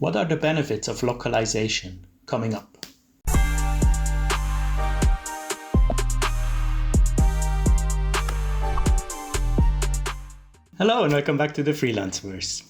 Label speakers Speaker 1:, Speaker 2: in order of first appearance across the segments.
Speaker 1: What are the benefits of localization? Coming up. Hello and welcome back to the Freelanceverse.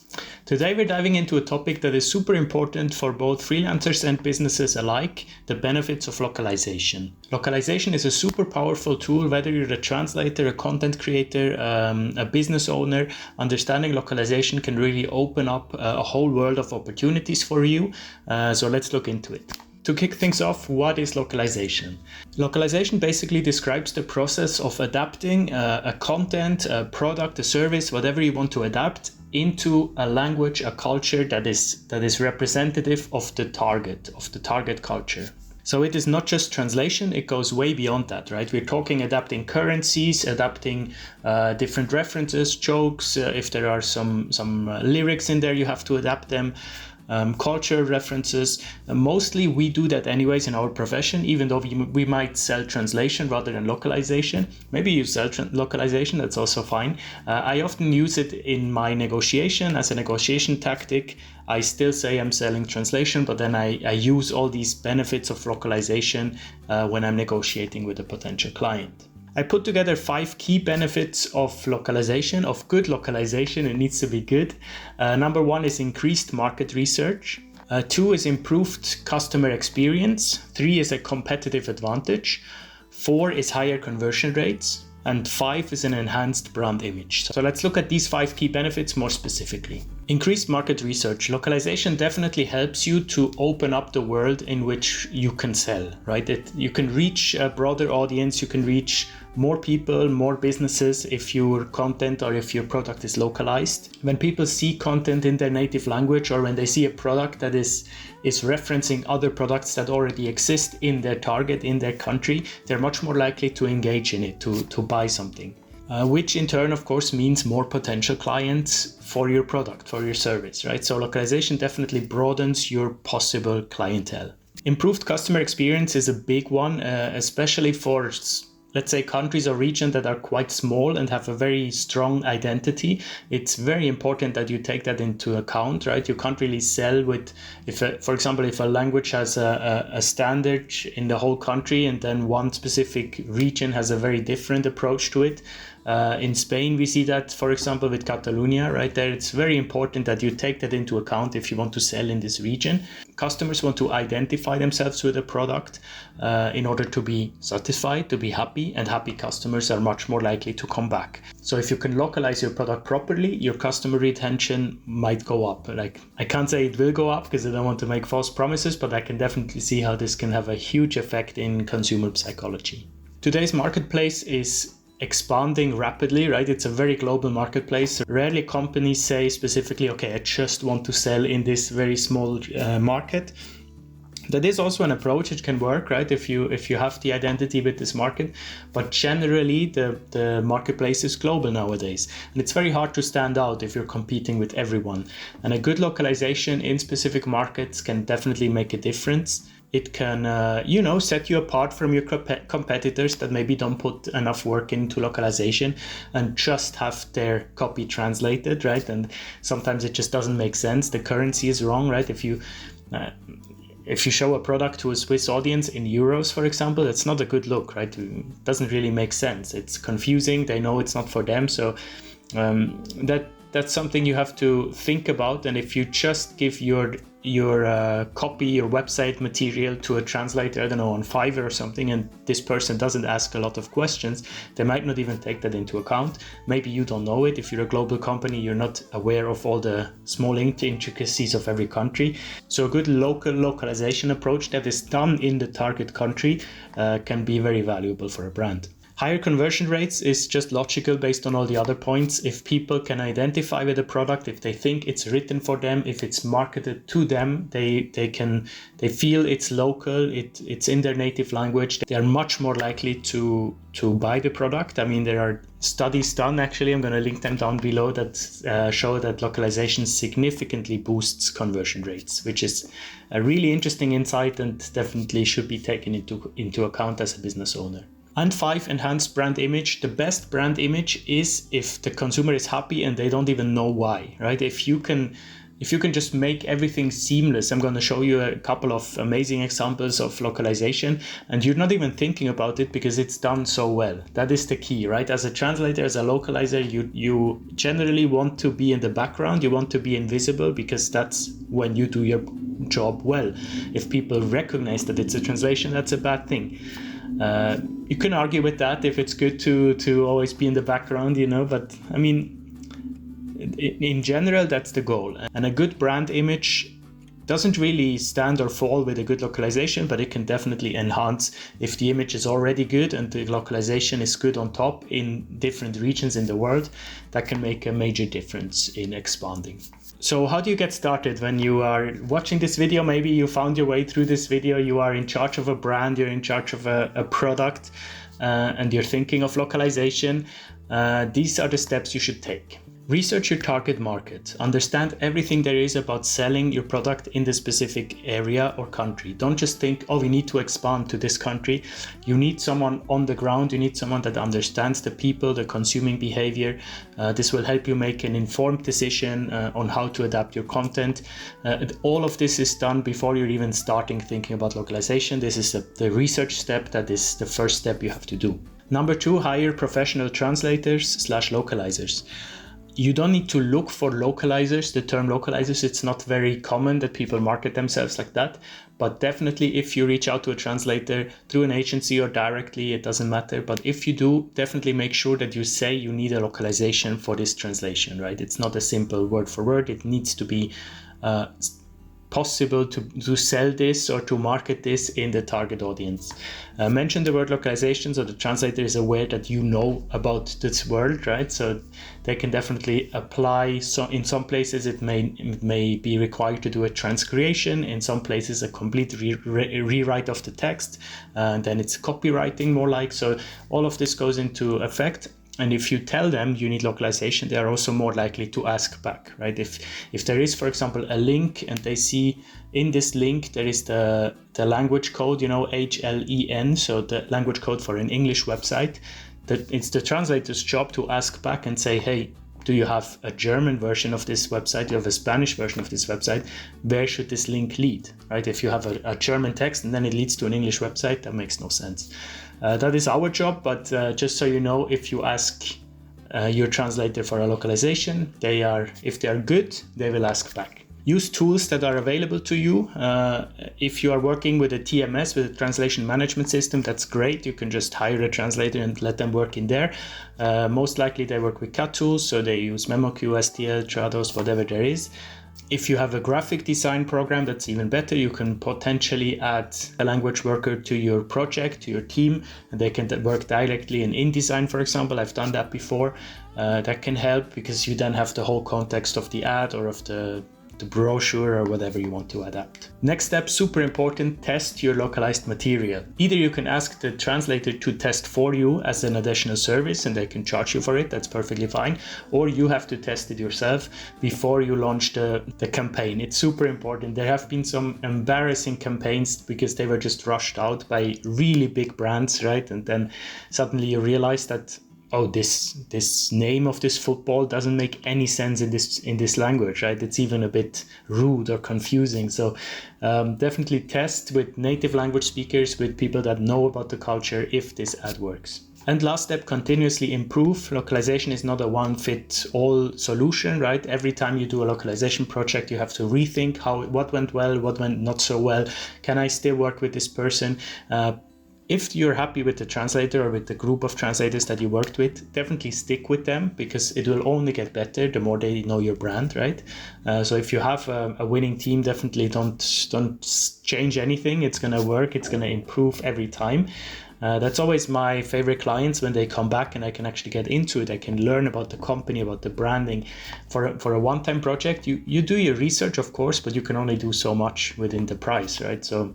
Speaker 1: Today we're diving into a topic that is super important for both freelancers and businesses alike, the benefits of localization. Localization is a super powerful tool, whether you're a translator, a content creator, a business owner. Understanding localization can really open up a whole world of opportunities for you. So let's look into it. To kick things off, what is localization? Localization basically describes the process of adapting a content, a product, a service, whatever you want to adapt into a language, a culture that is representative of the target culture. So it is not just translation, it goes way beyond that, right? We're talking adapting currencies, adapting different references, jokes, if there are some lyrics in there, you have to adapt them. Culture references. Mostly we do that anyways in our profession, even though we might sell translation rather than localization. Maybe you sell localization, that's also fine. I often use it in my negotiation as a negotiation tactic. I still say I'm selling translation, but then I use all these benefits of localization when I'm negotiating with a potential client. I put together 5 key benefits of localization, of good localization. It needs to be good. Number 1 is increased market research. 2 is improved customer experience. 3 is a competitive advantage. 4 is higher conversion rates. And 5 is an enhanced brand image. So let's look at these 5 key benefits more specifically. Increased market research. Localization definitely helps you to open up the world in which you can sell, right? You can reach a broader audience, you can reach more people, more businesses if your content or if your product is localized. When people see content in their native language, or when they see a product that is referencing other products that already exist in their target, in their country, they're much more likely to engage in it, to buy something. Which in turn, of course, means more potential clients for your product, for your service, right? So localization definitely broadens your possible clientele. Improved customer experience is a big one, especially for, let's say, countries or regions that are quite small and have a very strong identity. It's very important that you take that into account, right? You can't really sell with, for example, if a language has a standard in the whole country and then one specific region has a very different approach to it. In Spain, we see that, for example, with Catalonia, right there, it's very important that you take that into account if you want to sell in this region. Customers want to identify themselves with a product in order to be satisfied, to be happy, and happy customers are much more likely to come back. So if you can localize your product properly, your customer retention might go up. Like, I can't say it will go up because I don't want to make false promises, but I can definitely see how this can have a huge effect in consumer psychology. Today's marketplace is expanding rapidly, right? It's a very global marketplace. Rarely companies say specifically, okay, I just want to sell in this very small market. That is also an approach which can work, right? If you have the identity with this market, but generally the marketplace is global nowadays, and it's very hard to stand out if you're competing with everyone. And a good localization in specific markets can definitely make a difference. It can, set you apart from your competitors that maybe don't put enough work into localization and just have their copy translated, right? And sometimes it just doesn't make sense. The currency is wrong, right? If you show a product to a Swiss audience in euros, for example, it's not a good look, right? It doesn't really make sense. It's confusing. They know it's not for them. So that's something you have to think about. And if you just give your copy, your website material to a translator, I don't know, on Fiverr or something, and this person doesn't ask a lot of questions, they might not even take that into account. Maybe you don't know it. If you're a global company, you're not aware of all the small intricacies of every country. So a good localization approach that is done in the target country can be very valuable for a brand. Higher conversion rates is just logical based on all the other points. If people can identify with the product, if they think it's written for them, if it's marketed to them, they feel it's local, it's in their native language, they are much more likely to buy the product. I mean, there are studies done, actually, I'm going to link them down below, that show that localization significantly boosts conversion rates, which is a really interesting insight and definitely should be taken into account as a business owner. And 5, enhanced brand image. The best brand image is if the consumer is happy and they don't even know why, right? If you can if you can just make everything seamless, I'm going to show you a couple of amazing examples of localization, and you're not even thinking about it because it's done so well. That is the key, right? As a translator, as a localizer, you generally want to be in the background. You want to be invisible because that's when you do your job well. If people recognize that it's a translation, that's a bad thing. You can argue with that if it's good to always be in the background, but I mean, in general, that's the goal. And a good brand image doesn't really stand or fall with a good localization, but it can definitely enhance if the image is already good and the localization is good on top in different regions in the world. That can make a major difference in expanding. So how do you get started when you are watching this video? Maybe you found your way through this video, you are in charge of a brand, you're in charge of a product, and you're thinking of localization. These are the steps you should take. Research your target market. Understand everything there is about selling your product in the specific area or country. Don't just think, oh, we need to expand to this country. You need someone on the ground. You need someone that understands the people, the consuming behavior. This will help you make an informed decision on how to adapt your content. All of this is done before you're even starting thinking about localization. This is the research step. That is the first step you have to do. Number 2, hire professional translators/localizers. You don't need to look for localizers, the term localizers. It's not very common that people market themselves like that. But definitely if you reach out to a translator through an agency or directly, it doesn't matter. But if you do, definitely make sure that you say you need a localization for this translation, right? It's not a simple word for word. It needs to be possible to sell this or to market this in the target audience. Mention the word localization so the translator is aware that you know about this word, right? So they can definitely apply. So in some places it may be required to do a transcreation, in some places a complete rewrite of the text, and then it's copywriting more like. So all of this goes into effect. And if you tell them you need localization, they are also more likely to ask back, right? If there is, for example, a link and they see in this link there is the language code, HLEN, so the language code for an English website, that it's the translator's job to ask back and say, hey, do you have a German version of this website? Do you have a Spanish version of this website? Where should this link lead, right? If you have a German text and then it leads to an English website, that makes no sense. That is our job, but just so you know, if you ask your translator for a localization, if they are good, they will ask back. Use tools that are available to you. If you are working with a TMS, with a translation management system, that's great. You can just hire a translator and let them work in there. Most likely they work with CAT tools, so they use MemoQ, STL, Trados, whatever there is. If you have a graphic design program, that's even better. You can potentially add a language worker to your project, to your team, and they can work directly in InDesign, for example. I've done that before. That can help because you then have the whole context of the ad or of the brochure or whatever you want to adapt. Next step, super important, test your localized material. Either you can ask the translator to test for you as an additional service and they can charge you for it, that's perfectly fine, or you have to test it yourself before you launch the campaign. It's super important. There have been some embarrassing campaigns because they were just rushed out by really big brands, right? And then suddenly you realize that, oh, this name of this football doesn't make any sense in this language, right? It's even a bit rude or confusing. So definitely test with native language speakers, with people that know about the culture, if this ad works. And last step, continuously improve. Localization is not a one-fit-all solution, right? Every time you do a localization project, you have to rethink what went well, what went not so well. Can I still work with this person? If you're happy with the translator or with the group of translators that you worked with, definitely stick with them because it will only get better the more they know your brand, right? So if you have a winning team, definitely don't change anything. It's going to work. It's going to improve every time. That's always my favorite clients when they come back and I can actually get into it. I can learn about the company, about the branding. For a one-time project, you do your research, of course, but you can only do so much within the price, right? So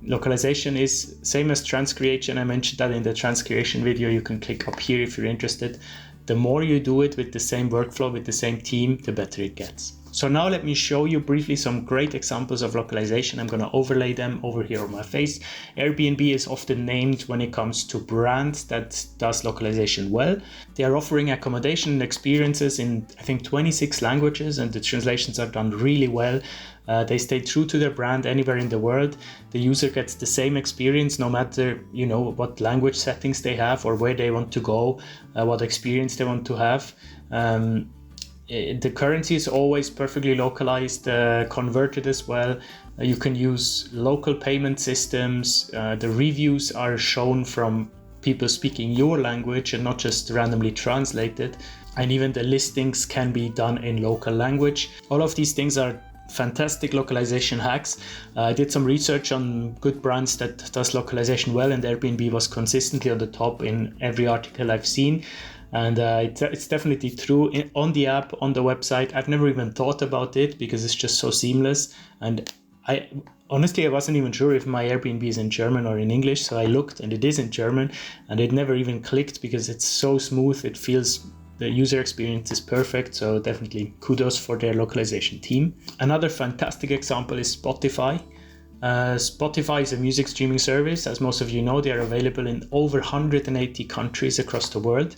Speaker 1: localization is same as transcreation. I mentioned that in the transcreation video. You can click up here if you're interested. The more you do it with the same workflow, with the same team, the better it gets. So now let me show you briefly some great examples of localization. I'm going to overlay them over here on my face. Airbnb is often named when it comes to brands that does localization well. They are offering accommodation and experiences in, I think, 26 languages, and the translations are done really well. They stay true to their brand anywhere in the world. The user gets the same experience no matter, what language settings they have or where they want to go, what experience they want to have. The currency is always perfectly localized, converted as well. You can use local payment systems. The reviews are shown from people speaking your language and not just randomly translated. And even the listings can be done in local language. All of these things are fantastic localization hacks. I did some research on good brands that does localization well, and Airbnb was consistently on the top in every article I've seen. And it's definitely true on the app, on the website. I've never even thought about it because it's just so seamless. And I wasn't even sure if my Airbnb is in German or in English. So I looked and it is in German, and it never even clicked because it's so smooth. It feels, the user experience is perfect. So definitely kudos for their localization team. Another fantastic example is Spotify. Spotify is a music streaming service. As most of you know, they are available in over 180 countries across the world.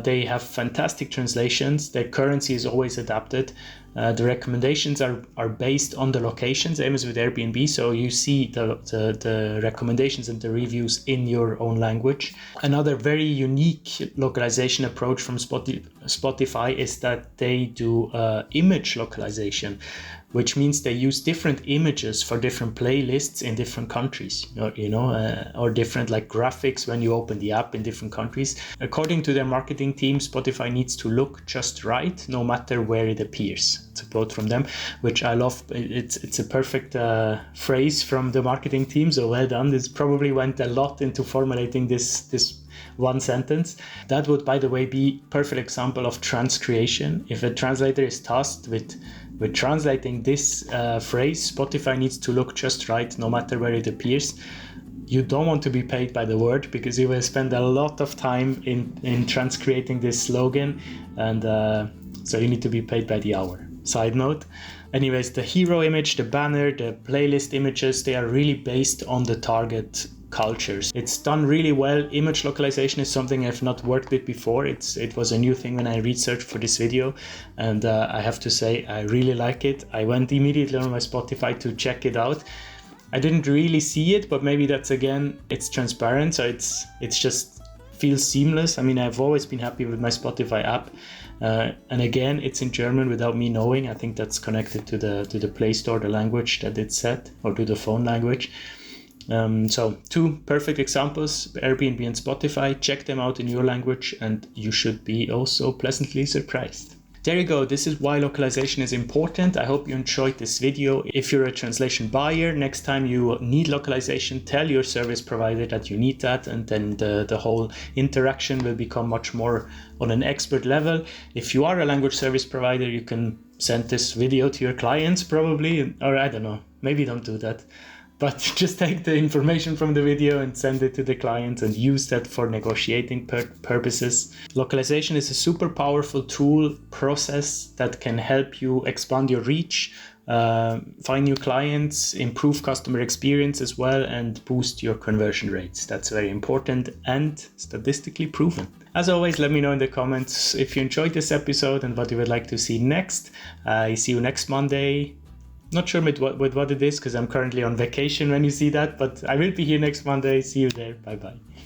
Speaker 1: They have fantastic translations. Their currency is always adapted. The recommendations are based on the location, same as with Airbnb. So you see the recommendations and the reviews in your own language. Another very unique localization approach from Spotify is that they do image localization, which means they use different images for different playlists in different countries, or different like graphics when you open the app in different countries. According to their marketing team, Spotify needs to look just right, no matter where it appears. It's a quote from them, which I love. It's a perfect phrase from the marketing team, so well done. This probably went a lot into formulating this one sentence. That would, by the way, be a perfect example of transcreation. If a translator is tasked with translating this phrase, Spotify needs to look just right, no matter where it appears. You don't want to be paid by the word because you will spend a lot of time in transcreating this slogan, and so you need to be paid by the hour. Side note. Anyways, the hero image, the banner, the playlist images, they are really based on the target cultures. It's done really well. Image localization is something I've not worked with before. It was a new thing when I researched for this video, and I have to say I really like it. I went immediately on my Spotify to check it out. I didn't really see it, but maybe that's, again, it's transparent, so it's just feels seamless. I mean, I've always been happy with my Spotify app, and again, it's in German without me knowing. I think that's connected to the Play Store, the language that it's set, or to the phone language. So two perfect examples, Airbnb and Spotify. Check them out in your language and you should be also pleasantly surprised. There you go. This is why localization is important. I hope you enjoyed this video. If you're a translation buyer, next time you need localization, tell your service provider that you need that, and then the whole interaction will become much more on an expert level. If you are a language service provider, you can send this video to your clients probably, or I don't know, maybe don't do that. But just take the information from the video and send it to the client and use that for negotiating purposes. Localization is a super powerful tool, process that can help you expand your reach, find new clients, improve customer experience as well, and boost your conversion rates. That's very important and statistically proven. As always, let me know in the comments if you enjoyed this episode and what you would like to see next. I see you next Monday. Not sure with what it is because I'm currently on vacation when you see that, but I will be here next Monday. See you there. Bye bye.